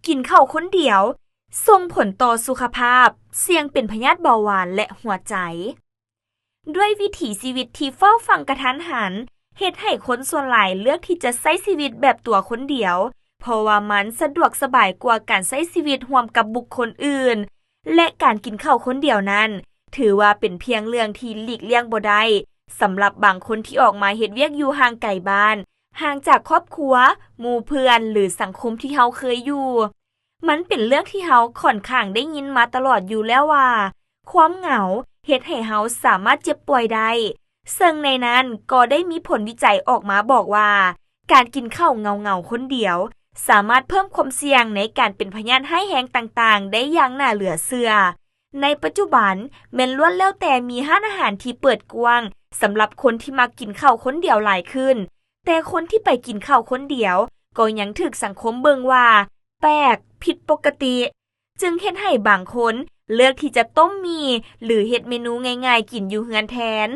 กินข้าวคนเดียวส่งผลต่อสุขภาพเสี่ยงเป็นพยาธิเบาหวานและหัวใจด้วยวิถีชีวิตที่เฝ้าฟังกระทันหันเฮ็ดให้คนส่วนหลายเลือกที่จะใช้ชีวิตแบบตัวคนเดียวเพราะว่ามันสะดวกสบายกว่าการใช้ชีวิตร่วมกับบุคคลอื่นและการกินข้าวคนเดียวนั้นถือว่าเป็นเพียงเรื่องที่หลีกเลี่ยงบ่ได้สำหรับบางคนที่ออกมาเฮ็ดเวียกอยู่ห่างไกลบ้านห่างจากครอบครัวหมู่เพื่อนหรือสังคมที่เฮาเคยอยู่มันเป็นเรื่องที่เฮาค่อนข้างได้ยินมาตลอดอยู่แล้วว่าความเหงาเฮ็ดให้เฮาสามารถเจ็บป่วยได้ซึ่งในนั้นก็ได้มีผลวิจัยออกมาบอกว่าการกินข้าวเงาๆคนเดียวสามารถเพิ่มความเสี่ยงในการเป็นพยาธิให้แห้งต่างๆได้อย่างน่าเหลือเชื่อในปัจจุบันแม้นล้วนแล้วแต่มีร้านอาหารที่เปิดกว้างสำหรับคนที่มากินข้าวคนเดียวหลายขึ้นแต่คนที่ไปกินข้าวคนเดียวก็ยังถูกสังคมเบิ่งว่าแปลกผิดปกติจึงเฮ็ดให้บางคนเลือกที่จะต้มมีหรือเฮ็ดเมนูง่ายๆกินอยู่เฮือนแทน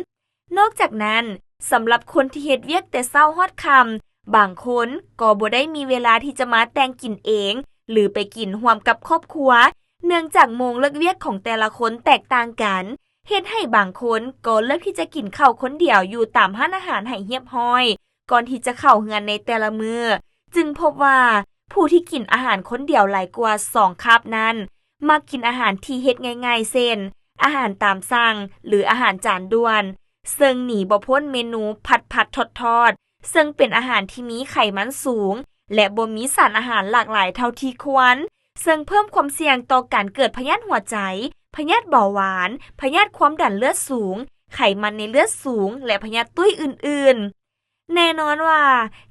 นอกจากนั้นสำหรับคนที่เฮ็ดเวียกแต่เช้าฮอดค่ำบางคนก็บ่ได้มีเวลาที่จะมาแต่งกินเองหรือไปกินร่วมกับครอบครัวเนื่องจากโมงเลิกเวียกของแต่ละคนแตกต่างกันเฮ็ดให้บางคนก็เลือกที่จะกินข้าวคนเดียวอยู่ตามร้านอาหารให้เรียบร้อยก่อนที่จะเข้าเฮือนในแต่ละมื้อจึงพบว่าผู้ที่กินอาหารคนเดียวหลายกว่า2คาบนั้นมักกินอาหารที่เฮ็ดง่ายๆเช่นอาหารตามสั่งหรืออาหารจานด่วนซึ่งหนีบ่พ้นเมนูผัดๆทอดๆซึ่งเป็นอาหารที่มีไขมันสูงและบ่มีสารอาหารหลากหลายเท่าที่ควรซึ่งเพิ่มความเสี่ยงต่อการเกิดพยาธิหัวใจพยาธิเบาหวานพยาธิความดันเลือดสูงไขมันในเลือดสูงและพยาธิตุ้ยอื่นๆแน่นอนว่า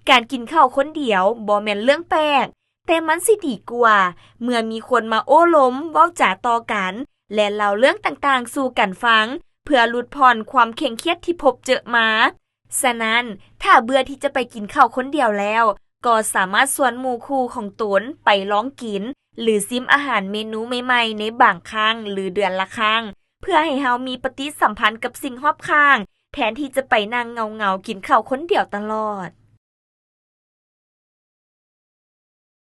การกินข้าวคนเดียวบ่แม่นเรื่องแปลกแต่มันสิดีกว่าเมื่อมีคนมาโอ้ล้มเว้าจ๋าต่อกันและเล่าเรื่องต่างๆสู่กันฟังเพื่อลดผ่อนความเคร่งเครียดที่พบเจอมาฉะนั้นถ้าเบื่อที่จะไปกินข้าวคนเดียวแล้วก็สามารถชวนหมู่คู่ของตนไปลองกินหรือซิมอาหารเมนูใหม่ๆในบางครั้งหรือเดือนละครั้งเพื่อให้เฮามีปฏิสัมพันธ์กับสิ่งรอบข้างแทนที่จะไปนั่งเงาๆกินข้าวคนเดียวตลอด